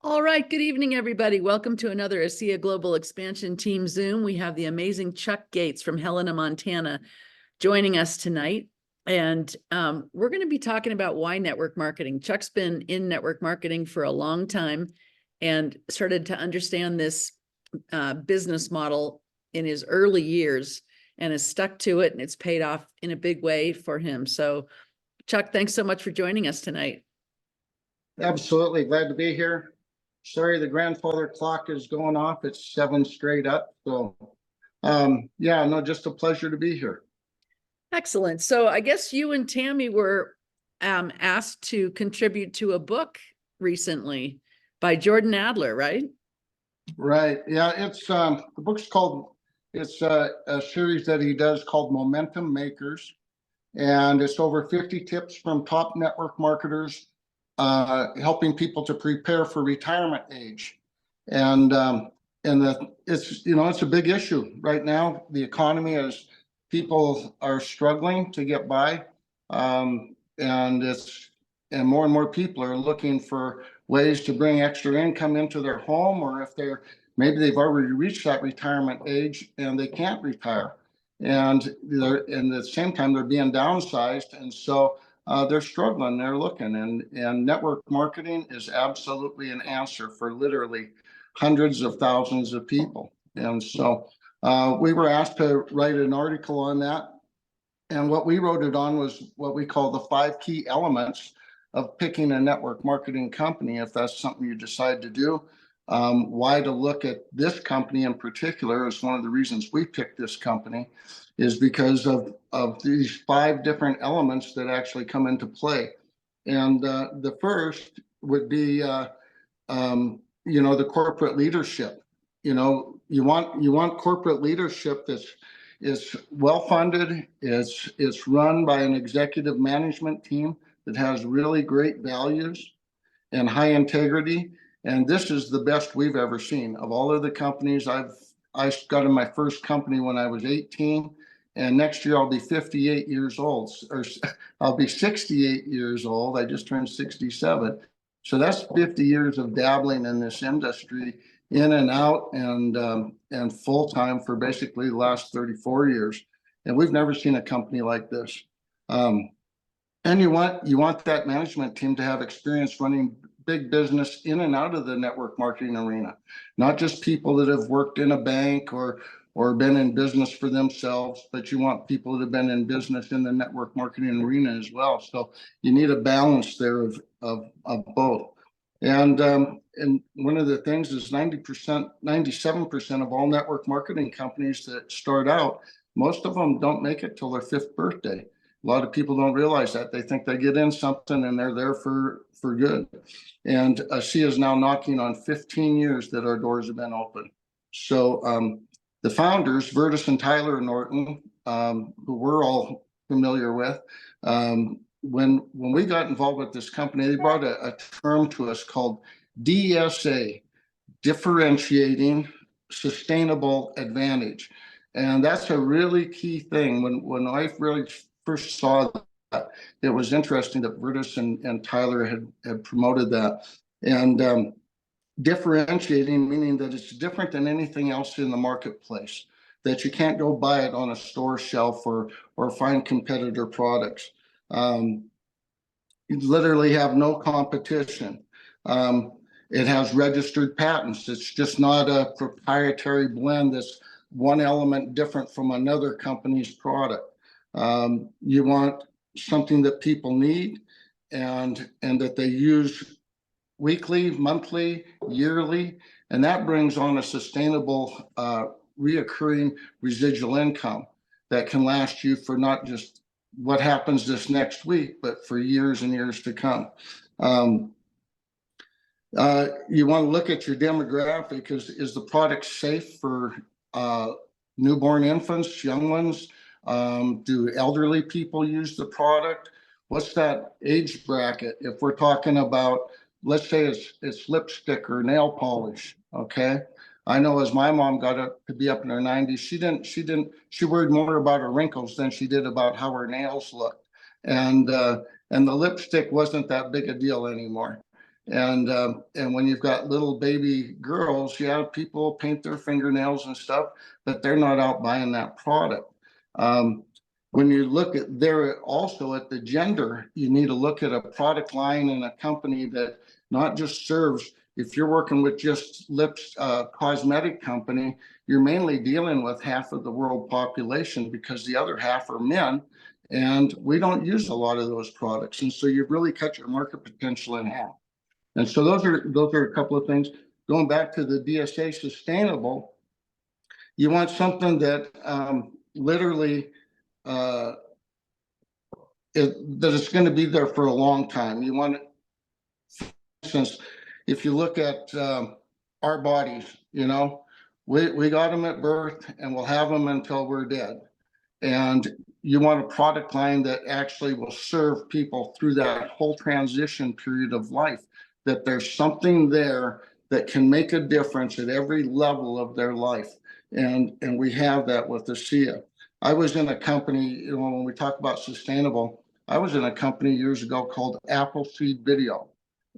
All right, good evening, everybody. Welcome to another Asea Global Expansion Team Zoom. We have the amazing Chuck Gates from Helena, Montana, joining us tonight. And we're going to be talking about why network marketing. Chuck's been in network marketing for a long time and started to understand this business model in his early years and has stuck to it, and it's paid off in a big way for him. So, Chuck, thanks so much for joining us tonight. Absolutely. Glad to be here. Sorry, the grandfather clock is going off. It's 7 straight up. So, yeah, no, just a pleasure to be here. Excellent. So I guess you and Tammy were asked to contribute to a book recently by Jordan Adler, right? Right. Yeah, it's the book's called, it's a series that he does called Momentum Makers. And it's over 50 tips from top network marketers, helping people to prepare for retirement age. And it's a big issue right now. The economy is, people are struggling to get by, and more and more people are looking for ways to bring extra income into their home, or if maybe they've already reached that retirement age and they can't retire, and at the same time they're being downsized, and so they're struggling. They're looking, and network marketing is absolutely an answer for literally hundreds of thousands of people. And so we were asked to write an article on that, and what we wrote it on was what we call the 5 key elements of picking a network marketing company, if that's something you decide to do. Why to look at this company in particular is one of the reasons we picked this company, is because of these 5 different elements that actually come into play. And the first would be, the corporate leadership. You want corporate leadership is well funded. It's run by an executive management team that has really great values and high integrity. And this is the best we've ever seen. Of all of the companies, I got in my first company when I was 18, and next year I'll be 58 years old, or I'll be 68 years old. I just turned 67. So that's 50 years of dabbling in this industry, in and out, and full time for basically the last 34 years. And we've never seen a company like this. And you want that management team to have experience running big business in and out of the network marketing arena, not just people that have worked in a bank or been in business for themselves, but you want people that have been in business in the network marketing arena as well. So you need a balance there of both. And one of the things is 97% of all network marketing companies that start out, most of them don't make it till their 5th birthday. A lot of people don't realize that. They think they get in something and they're there for good. And Asea is now knocking on 15 years that our doors have been open. So the founders, Vertus and Tyler Norton, who we're all familiar with, when we got involved with this company, they brought a term to us called DSA, Differentiating Sustainable Advantage. And that's a really key thing. When I really first saw that, it was interesting that Vertus and Tyler had promoted that. And differentiating, meaning that it's different than anything else in the marketplace, that you can't go buy it on a store shelf or find competitor products. You literally have no competition. It has registered patents. It's just not a proprietary blend that's one element different from another company's product. You want something that people need and that they use weekly, monthly, yearly, and that brings on a sustainable, reoccurring residual income that can last you for not just what happens this next week, but for years and years to come. You want to look at your demographic. Is the product safe for newborn infants, young ones? Do elderly people use the product? What's that age bracket? If we're talking about, let's say it's lipstick or nail polish, okay? I know as my mom got up to be up in her 90s, she worried more about her wrinkles than she did about how her nails looked. And the lipstick wasn't that big a deal anymore. And when you've got little baby girls, yeah, people paint their fingernails and stuff, but they're not out buying that product. When you look at there also at the gender, you need to look at a product line and a company that not just serves. If you're working with just lips cosmetic company, you're mainly dealing with half of the world population because the other half are men, and we don't use a lot of those products. And so you've really cut your market potential in half. And so those are a couple of things. Going back to the DSA sustainable, you want something that literally that it's going to be there for a long time. You want it, for instance, if you look at our bodies, we got them at birth and we'll have them until we're dead. And you want a product line that actually will serve people through that whole transition period of life, that there's something there that can make a difference at every level of their life. And we have that with Asea. I was in a company, when we talk about sustainable, I was in a company years ago called Appleseed Video.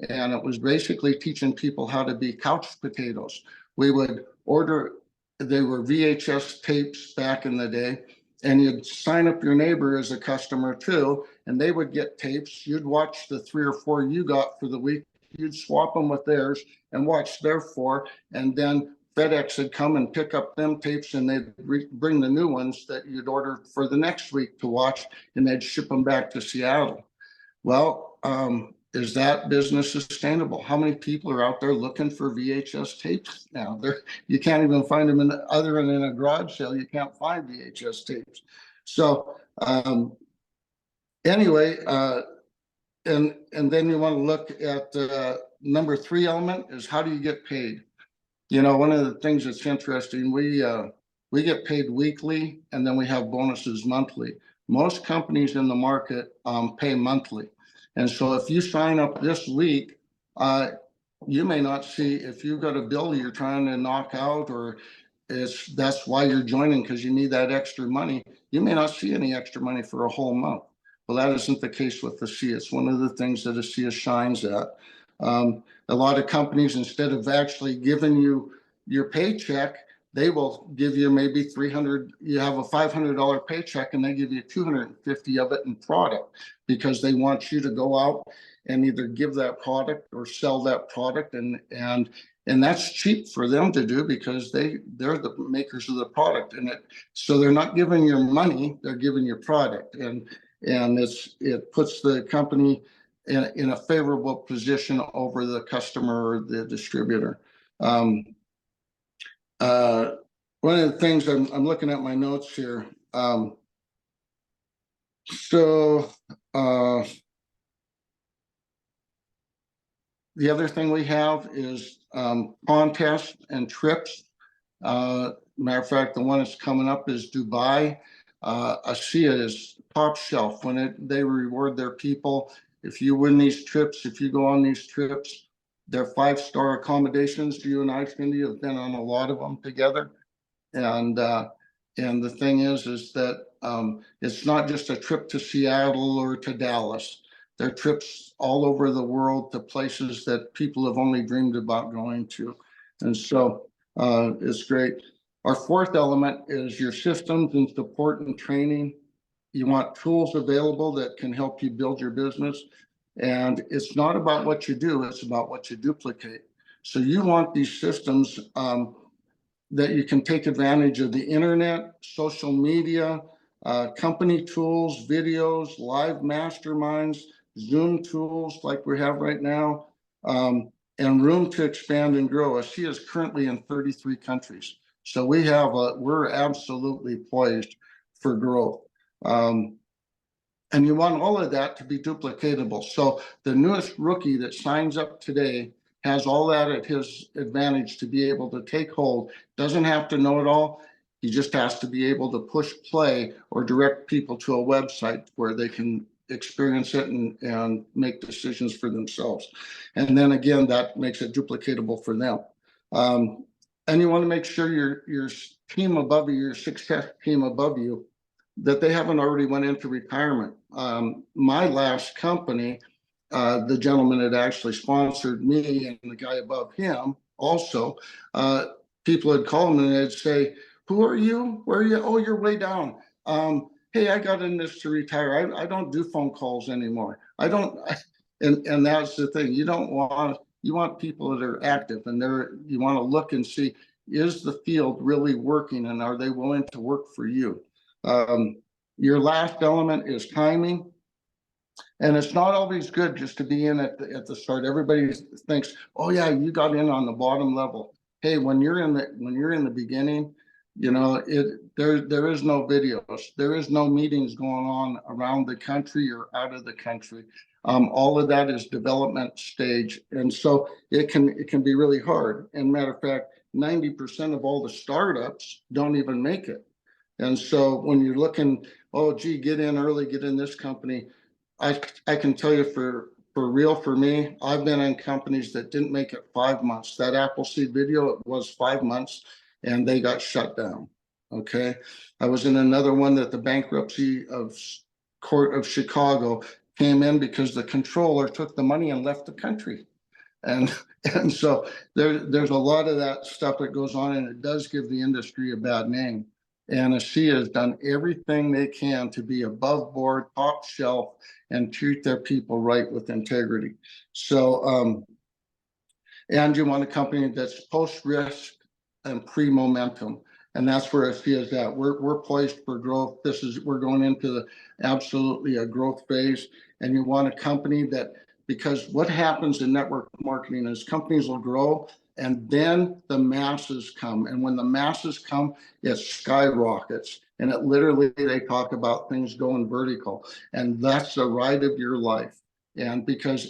And it was basically teaching people how to be couch potatoes. We would order, they were VHS tapes back in the day, and you'd sign up your neighbor as a customer too, and they would get tapes. You'd watch the 3 or 4 you got for the week. You'd swap them with theirs and watch their 4, and then FedEx would come and pick up them tapes, and they'd bring the new ones that you'd order for the next week to watch, and they'd ship them back to Seattle. Well, is that business sustainable? How many people are out there looking for VHS tapes now? You can't even find them other than in a garage sale. You can't find VHS tapes. So anyway, and then you want to look at number 3 element is, how do you get paid? One of the things that's interesting, we get paid weekly, and then we have bonuses monthly. Most companies in the market pay monthly. And so if you sign up this week, you may not see, if you've got a bill you're trying to knock out, or that's why you're joining, because you need that extra money, you may not see any extra money for a whole month. Well, that isn't the case with Asea. It's one of the things that Asea shines at. A lot of companies, instead of actually giving you your paycheck, they will give you maybe 300, you have a $500 paycheck, and they give you 250 of it in product, because they want you to go out and either give that product or sell that product. And that's cheap for them to do, because they're the makers of the product. So they're not giving you money, they're giving you product. And it puts the company in a favorable position over the customer or the distributor. One of the things I'm looking at my notes here. The other thing we have is contests and trips. Matter of fact, the one that's coming up is Dubai. Asea is top shelf when they reward their people. If you win these trips, if you go on these trips, they're 5-star accommodations. You and I, Cindy, have been on a lot of them together. And the thing is that it's not just a trip to Seattle or to Dallas. They're trips all over the world to places that people have only dreamed about going to. And so it's great. Our 4th element is your systems and support and training. You want tools available that can help you build your business. And it's not about what you do, it's about what you duplicate. So you want these systems that you can take advantage of the internet, social media, company tools, videos, live masterminds, Zoom tools like we have right now, and room to expand and grow. Asea is currently in 33 countries. So we're absolutely poised for growth. And you want all of that to be duplicatable. So the newest rookie that signs up today has all that at his advantage to be able to take hold. Doesn't have to know it all. He just has to be able to push play or direct people to a website where they can experience it and make decisions for themselves. And then again, that makes it duplicatable for them. And you want to make sure your team above you, your success team above you, that they haven't already went into retirement. My last company, the gentleman that actually sponsored me and the guy above him also, people would call him and they'd say, "Who are you? Where are you? Oh, you're way down. Hey, I got in this to retire. I don't do phone calls anymore. I don't." And that's the thing. You want people that are active, and you want to look and see, is the field really working, and are they willing to work for you? Your last element is timing. And it's not always good just to be in at the start. Everybody thinks, "Oh yeah, you got in on the bottom level." Hey, when you're in the beginning, there is no videos, there is no meetings going on around the country or out of the country. All of that is development stage, and so it can be really hard. And matter of fact, 90% of all the startups don't even make it. And so when you're looking, oh gee, get in early, get in this company. I can tell you for real, for me, I've been in companies that didn't make it 5 months. That Appleseed video, it was 5 months and they got shut down. Okay. I was in another one that the bankruptcy of court of Chicago came in because the controller took the money and left the country. And so there's a lot of that stuff that goes on, and it does give the industry a bad name. And Asea has done everything they can to be above board, top shelf, and treat their people right with integrity. So, and you want a company that's post-risk and pre-momentum. And that's where Asea is at. We're poised for growth. We're going into absolutely a growth phase. And you want a company that, because what happens in network marketing is companies will grow and then the masses come. And when the masses come, it skyrockets. And it literally, they talk about things going vertical. And that's the ride of your life. And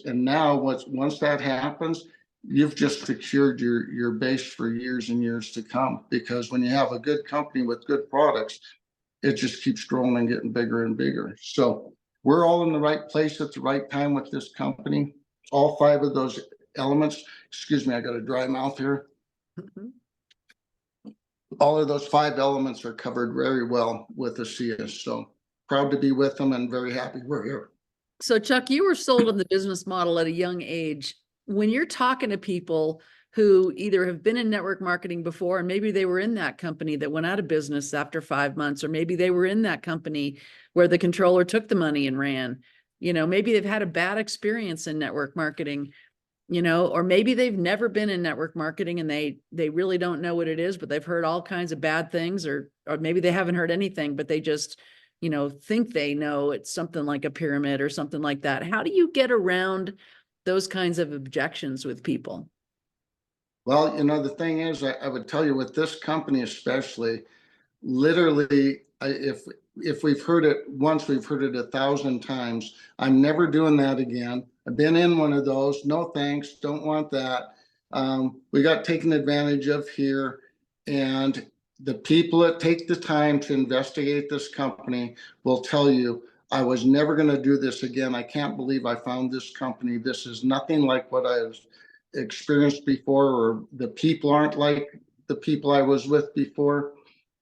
now once that happens, you've just secured your base for years and years to come. Because when you have a good company with good products, it just keeps growing and getting bigger and bigger. So we're all in the right place at the right time with this company. All 5 of those elements, excuse me, I got a dry mouth here. All of those 5 elements are covered very well with Asea. So proud to be with them and very happy we're here. So Chuck, you were sold on the business model at a young age. When you're talking to people who either have been in network marketing before, and maybe they were in that company that went out of business after 5 months, or maybe they were in that company where the controller took the money and ran, maybe they've had a bad experience in network marketing, or maybe they've never been in network marketing and they really don't know what it is, but they've heard all kinds of bad things, or maybe they haven't heard anything, but they just, think they know it's something like a pyramid or something like that. How do you get around those kinds of objections with people? Well, the thing is, I would tell you with this company especially, literally, if we've heard it once, we've heard it 1,000 times. I'm never doing that again. I've been in one of those. No thanks. Don't want that. We got taken advantage of here, and the people that take the time to investigate this company will tell you, I was never going to do this again. I can't believe I found this company. This is nothing like what I've experienced before, or the people aren't like the people I was with before.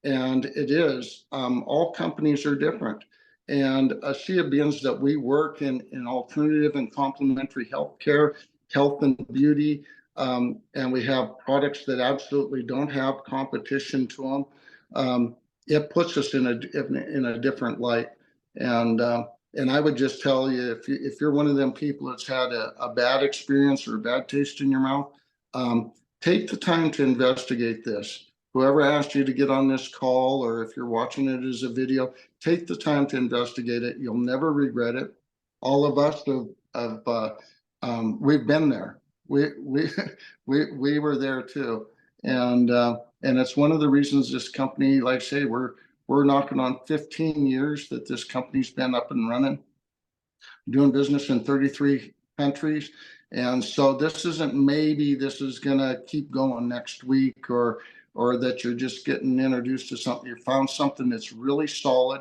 And it is, all companies are different. And Asea being that we work in alternative and complementary healthcare, health and beauty, and we have products that absolutely don't have competition to them, it puts us in a different light. And I would just tell you, if you're one of them people that's had a bad experience or a bad taste in your mouth, take the time to investigate this. Whoever asked you to get on this call, or if you're watching it as a video, take the time to investigate it. You'll never regret it. All of us we've been there. We were there too, and it's one of the reasons this company, like I say, we're knocking on 15 years that this company's been up and running, doing business in 33 countries. And so this isn't maybe this is gonna keep going next week, or that you're just getting introduced to something. You found something that's really solid.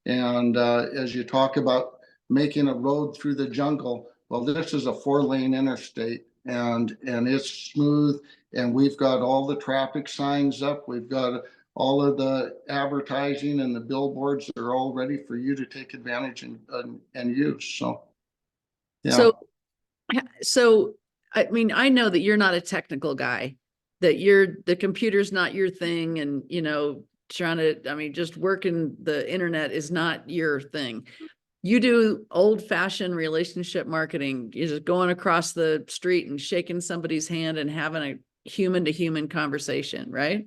And as you talk about making a road through the jungle, well, this is a 4-lane interstate, and it's smooth, and we've got all the traffic signs up. We've got all of the advertising, and the billboards are all ready for you to take advantage and use. So, yeah. So So, I mean, I know that you're not a technical guy, that the computer's not your thing, and, trying to, I mean, just working the internet is not your thing. You do old fashioned relationship marketing. You're just going across the street and shaking somebody's hand and having a human to human conversation, right?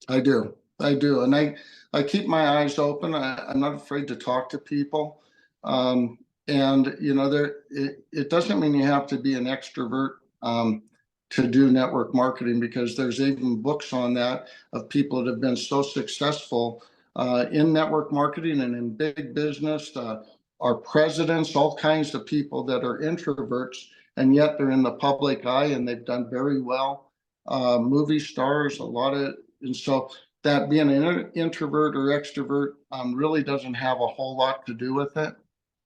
I do. I do. And I keep my eyes open. I'm not afraid to talk to people. And it doesn't mean you have to be an extrovert to do network marketing, because there's even books on that of people that have been so successful in network marketing and in big business. Our presidents, all kinds of people that are introverts, and yet they're in the public eye and they've done very well. Movie stars, a lot of, and so that being an introvert or extrovert really doesn't have a whole lot to do with it.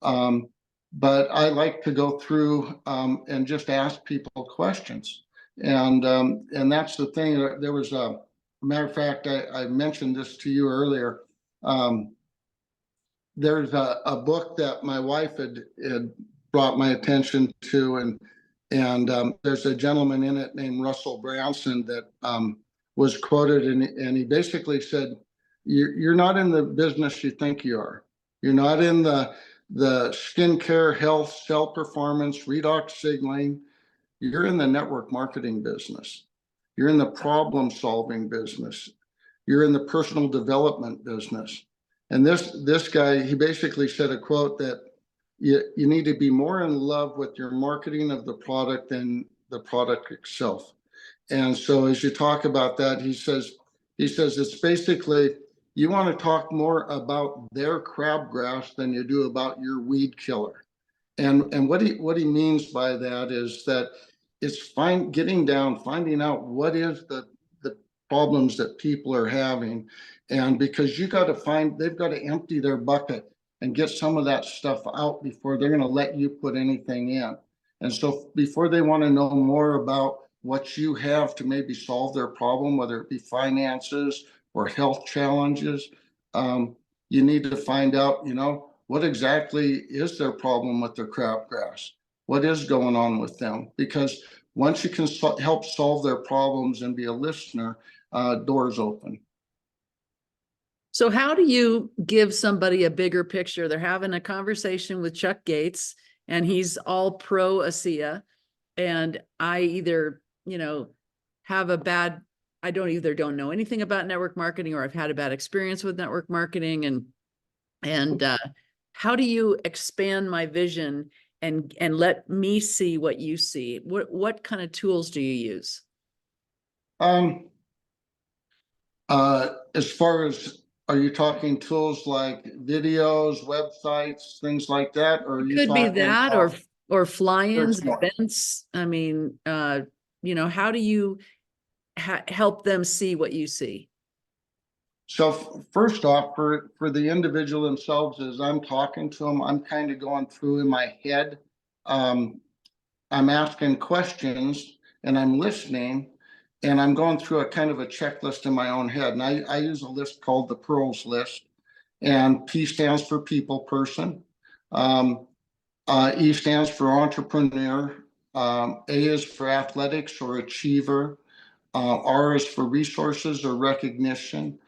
But I like to go through and just ask people questions. And that's the thing. There was a matter of fact, I mentioned this to you earlier. There's a book that my wife had brought my attention to, and there's a gentleman in it named Russell Branson that was quoted, and he basically said, "You're not in the business you think you are. You're not in the skincare, health, cell performance, redox signaling. You're in the network marketing business. You're in the problem solving business. You're in the personal development business." And this guy, he basically said a quote that you need to be more in love with your marketing of the product than the product itself. And so as you talk about that, he says it's basically, you want to talk more about their crabgrass than you do about your weed killer. And what he means by that is that it's finding out what is the problems that people are having. And because they've got to empty their bucket and get some of that stuff out before they're going to let you put anything in. And so before they want to know more about what you have to maybe solve their problem, whether it be finances or health challenges, you need to find out, what exactly is their problem with their crabgrass? What is going on with them? Because once you can help solve their problems and be a listener, doors open. So how do you give somebody a bigger picture? They're having a conversation with Chuck Gates and he's all pro Asea. And I either, have I don't know anything about network marketing, or I've had a bad experience with network marketing. And how do you expand my vision and let me see what you see? What kind of tools do you use? As far as, are you talking tools like videos, websites, things like that? Or are It you could be talking that, or fly-ins, personal? events. I mean, how do you help them see what you see? So first off, for the individual themselves, as I'm talking to them, I'm kind of going through in my head. Um, I'm asking questions and I'm listening, and I'm going through a kind of a checklist in my own head. And I use a list called the Pearls list, and P stands for people person. Um, E stands for entrepreneur. A is for athletics or achiever. R is for resources or recognition.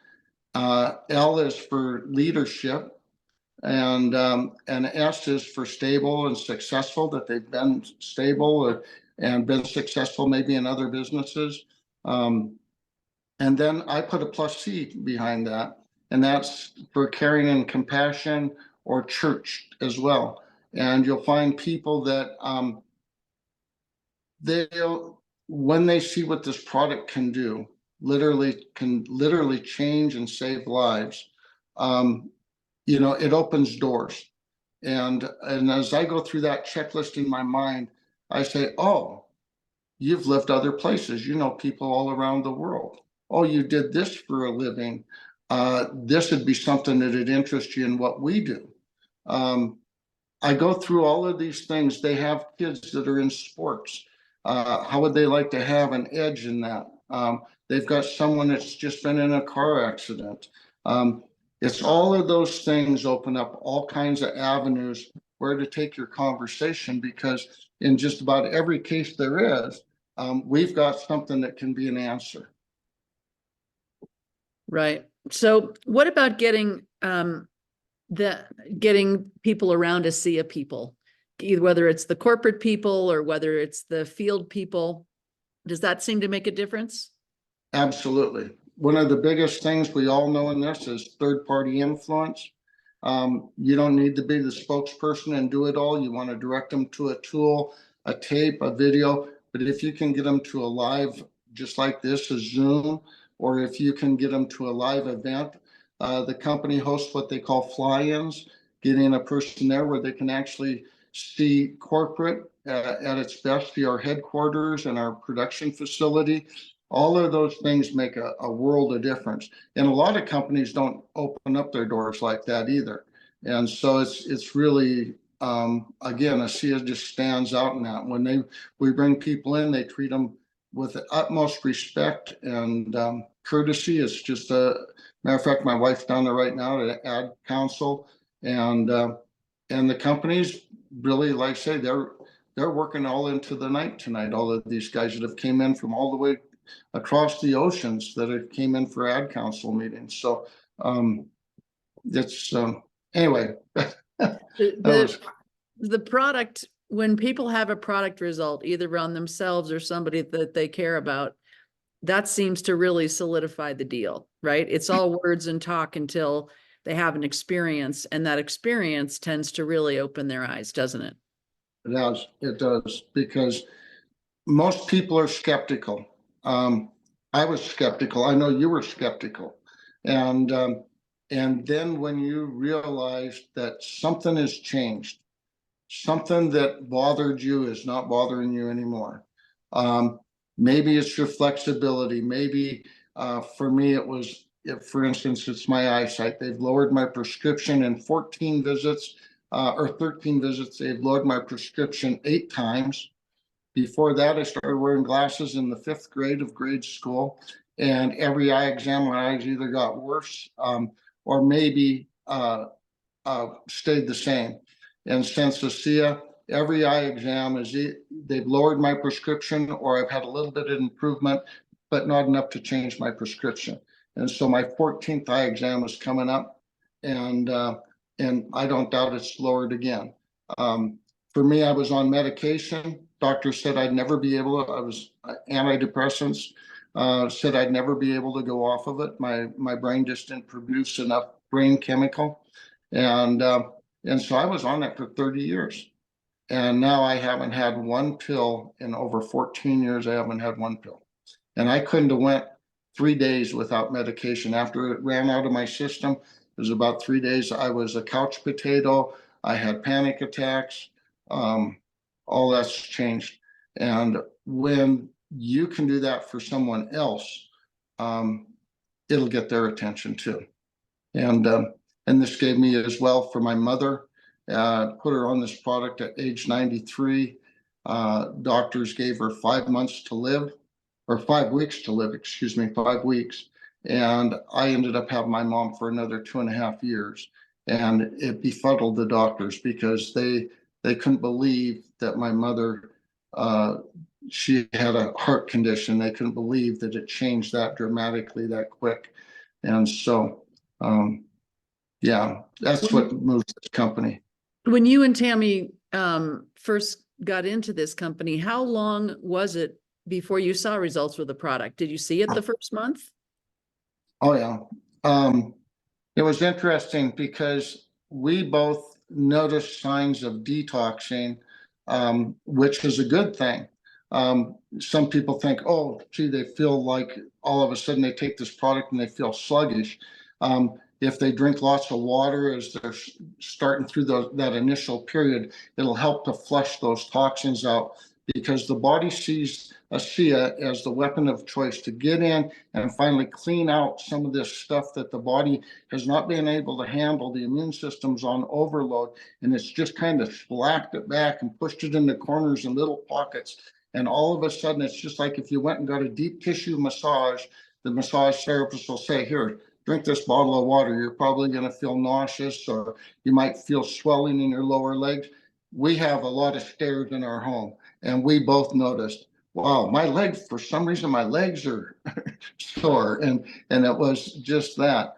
L is for leadership, and S is for stable and successful, that they've been stable and been successful maybe in other businesses. And then I put a plus C behind that, and that's for caring and compassion, or church as well. And you'll find people that they'll, when they see what this product can do, can literally change and save lives. It opens doors. And as I go through that checklist in my mind, I say, oh, you've lived other places. You know people all around the world. Oh, you did this for a living. This would be something that would interest you in what we do. Um, I go through all of these things. They have kids that are in sports. How would they like to have an edge in that? They've got someone that's just been in a car accident. It's all of those things open up all kinds of avenues where to take your conversation, because in just about every case there is, we've got something that can be an answer. Right. So what about getting getting people around Asea people, either whether it's the corporate people or whether it's the field people? Does that seem to make a difference? Absolutely. One of the biggest things we all know in this is third-party influence. You don't need to be the spokesperson and do it all. You want to direct them to a tool, a tape, a video. But if you can get them to a live, just like this, a Zoom, or if you can get them to a live event, the company hosts what they call fly-ins, getting a person there where they can actually see corporate at its best, see our headquarters and our production facility. All of those things make a world of difference. And a lot of companies don't open up their doors like that either. And so it's really, again, Asea just stands out in that. When we bring people in, they treat them with the utmost respect and courtesy. It's just matter of fact, my wife's down there right now to ad council, and the companies really, like I say, they're working all into the night tonight. All of these guys that have came in from all the way across the oceans that have came in for ad council meetings. So it's anyway. The product, when people have a product result, either on themselves or somebody that they care about, that seems to really solidify the deal, right? It's all words and talk until they have an experience, and that experience tends to really open their eyes, doesn't it? It does, because most people are skeptical. I was skeptical. I know you were skeptical. And then when you realize that something has changed, something that bothered you is not bothering you anymore. Maybe it's your flexibility. Maybe for me, it was, for instance, it's my eyesight. They've lowered my prescription in 14 visits or 13 visits. They've lowered my prescription 8 times. Before that, I started wearing glasses in the 5th grade of grade school, and every eye exam, my eyes either got worse or maybe stayed the same. And since Asea, every eye exam they've lowered my prescription, or I've had a little bit of improvement, but not enough to change my prescription. And so my 14th eye exam is coming up, and I don't doubt it's lowered again. For me, I was on medication. Doctor said I'd never be able to. I was antidepressants. Said I'd never be able to go off of it. My brain just didn't produce enough brain chemical, and so I was on that for 30 years. And now I haven't had one pill in over 14 years. I haven't had one pill, and I couldn't have went 3 days without medication. After it ran out of my system, it was about 3 days. I was a couch potato. I had panic attacks. All that's changed. And when you can do that for someone else, it'll get their attention too. And this gave me as well for my mother. Put her on this product at age 93. Doctors gave her 5 months to live, or 5 weeks to live, excuse me, 5 weeks. And I ended up having my mom for another 2.5 years. And it befuddled the doctors, because they couldn't believe that my mother, she had a heart condition. They couldn't believe that it changed that dramatically that quick. And so, yeah, that's what moves this company. When you and Tammy first got into this company, how long was it before you saw results with the product? Did you see it the first month? Oh, yeah. It was interesting because we both noticed signs of detoxing, which is a good thing. Some people think, oh, gee, they feel like all of a sudden they take this product and they feel sluggish. If they drink lots of water as they're starting through that initial period, it'll help to flush those toxins out, because the body sees Asea as the weapon of choice to get in and finally clean out some of this stuff that the body has not been able to handle. The immune system's on overload, and it's just kind of slapped it back and pushed it into corners and little pockets. And all of a sudden, it's just like if you went and got a deep tissue massage, the massage therapist will say, here, drink this bottle of water. You're probably going to feel nauseous, or you might feel swelling in your lower legs. We have a lot of stairs in our home, and we both noticed, wow, my legs, for some reason, my legs are sore. And it was just that.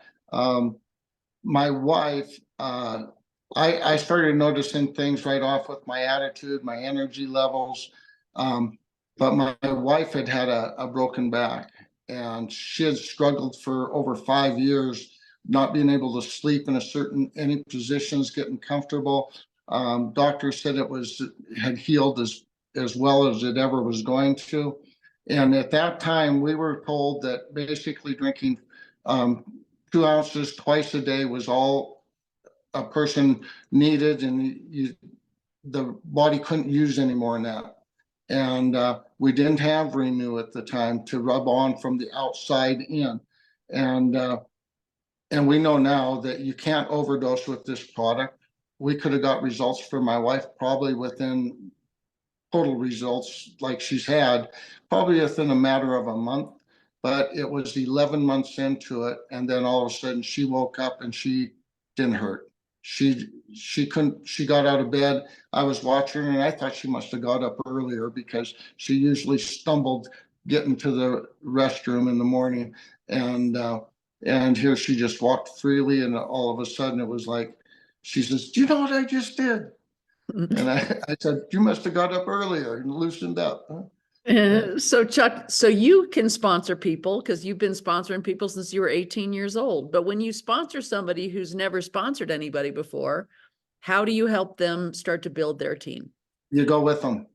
My wife, I started noticing things right off with my attitude, my energy levels. But my wife had had a broken back, and she had struggled for over 5 years, not being able to sleep in any positions, getting comfortable. Doctor said had healed as well as it ever was going to. And at that time, we were told that basically drinking 2 ounces twice a day was all a person needed, and the body couldn't use any more than that. And we didn't have Renew at the time to rub on from the outside in. And we know now that you can't overdose with this product. We could have got results for my wife probably within total results like she's had, probably within a matter of a month. But it was 11 months into it, and then all of a sudden she woke up and she didn't hurt. She couldn't, she got out of bed. I was watching her and I thought she must have got up earlier, because she usually stumbled getting to the restroom in the morning. And here she just walked freely, and all of a sudden it was like, she says, "Do you know what I just did?" And I said, "You must have got up earlier and loosened up." So Chuck, so you can sponsor people because you've been sponsoring people since you were 18 years old. But when you sponsor somebody who's never sponsored anybody before, how do you help them start to build their team? You go with them.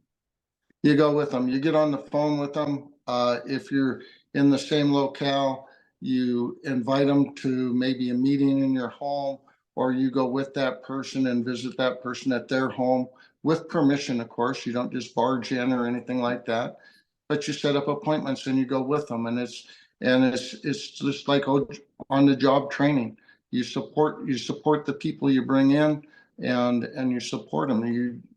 You go with them. You get on the phone with them. If you're in the same locale, you invite them to maybe a meeting in your home, or you go with that person and visit that person at their home with permission, of course. You don't just barge in or anything like that, but you set up appointments and you go with them. And it's just like on the job training. You support the people you bring in, and you support them.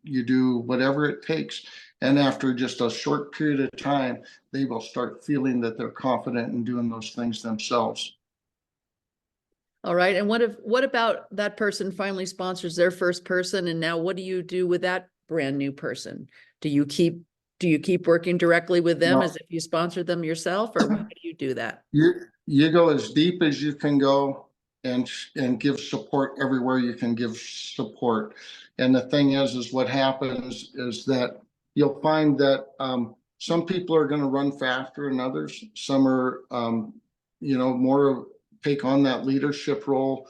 You do whatever it takes. And after just a short period of time, they will start feeling that they're confident in doing those things themselves. All right. And what about that person finally sponsors their first person? And now what do you do with that brand new person? Do you keep working directly with them as if you sponsored them yourself, or how do you do that? You go as deep as you can go, and give support everywhere you can give support. And the thing is what happens is that you'll find that some people are going to run faster than others. Some are, more take on that leadership role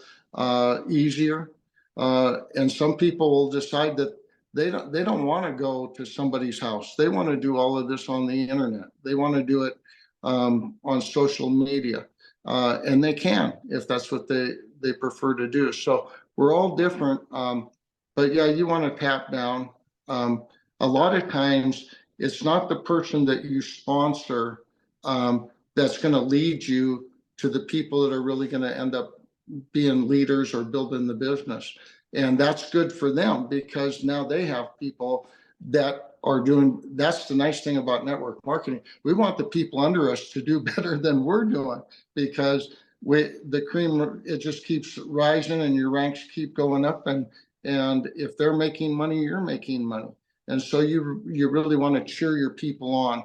easier. And some people will decide that they don't want to go to somebody's house. They want to do all of this on the internet. They want to do it on social media, and they can if that's what they prefer to do. So we're all different, but yeah, you want to tap down. A lot of times, it's not the person that you sponsor that's going to lead you to the people that are really going to end up being leaders or building the business. And that's good for them, because now they have people that are doing. That's the nice thing about network marketing. We want the people under us to do better than we're doing, because the cream, it just keeps rising and your ranks keep going up. And if they're making money, you're making money. And so you really want to cheer your people on.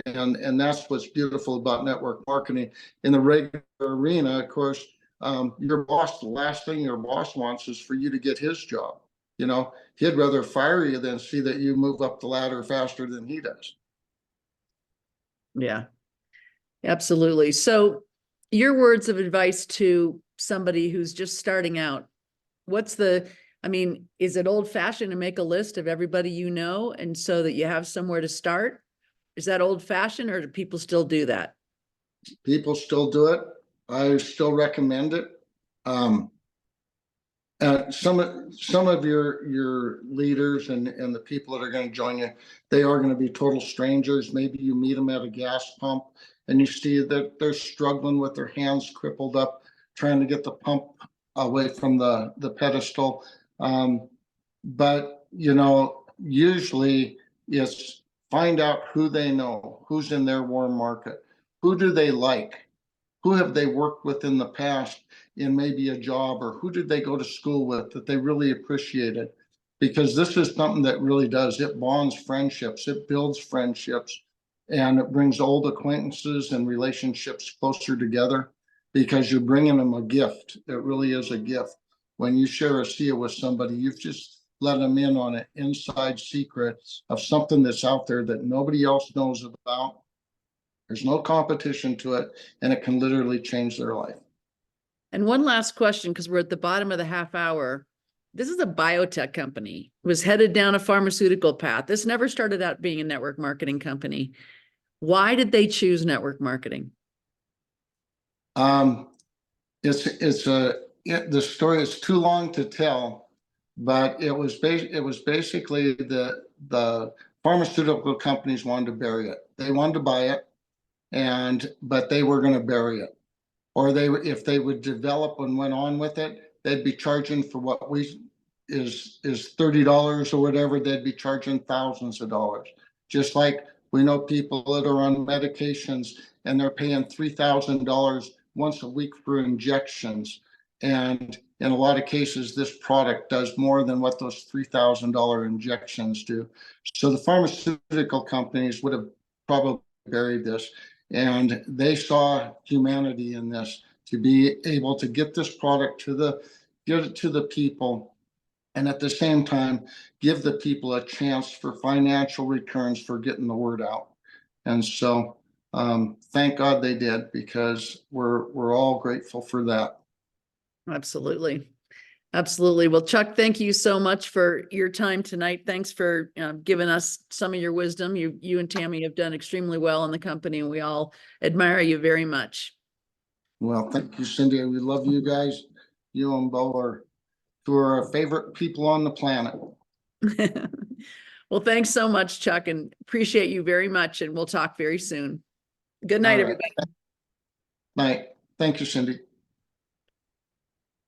And that's what's beautiful about network marketing. In the regular arena, of course, your boss, the last thing your boss wants is for you to get his job. He'd rather fire you than see that you move up the ladder faster than he does. Yeah, absolutely. So your words of advice to somebody who's just starting out, is it old fashioned to make a list of everybody you know, and so that you have somewhere to start? Is that old fashioned, or do people still do that? People still do it. I still recommend it. Some of your leaders and the people that are going to join you, they are going to be total strangers. Maybe you meet them at a gas pump and you see that they're struggling with their hands crippled up, trying to get the pump away from the pedestal. But usually it's find out who they know, who's in their warm market, who do they like, who have they worked with in the past in maybe a job, or who did they go to school with that they really appreciated? Because this is something that really does, it bonds friendships, it builds friendships, and it brings old acquaintances and relationships closer together because you're bringing them a gift. It really is a gift. When you share Asea with somebody, you've just let them in on an inside secret of something that's out there that nobody else knows about. There's no competition to it, and it can literally change their life. And one last question, because we're at the bottom of the half hour. This is a biotech company, was headed down a pharmaceutical path. This never started out being a network marketing company. Why did they choose network marketing? The story is too long to tell, but it was basically the pharmaceutical companies wanted to bury it. They wanted to buy it, but they were going to bury it. Or if they would develop and went on with it, they'd be charging for what is $30 or whatever. They'd be charging thousands of dollars. Just like we know people that are on medications and they're paying $3,000 once a week for injections. And in a lot of cases, this product does more than what those $3,000 injections do. So the pharmaceutical companies would have probably buried this. And they saw humanity in this, to be able to get this product get it to the people, and at the same time, give the people a chance for financial returns for getting the word out. And so thank God they did, because we're all grateful for that. Absolutely. Absolutely. Well, Chuck, thank you so much for your time tonight. Thanks for giving us some of your wisdom. You and Tammy have done extremely well in the company, and we all admire you very much. Well, thank you, Cindy. We love you guys. You and Bo are two of our favorite people on the planet. Well, thanks so much, Chuck, and appreciate you very much. And we'll talk very soon. Good night, All right. everybody. Night. Thank you, Cindy.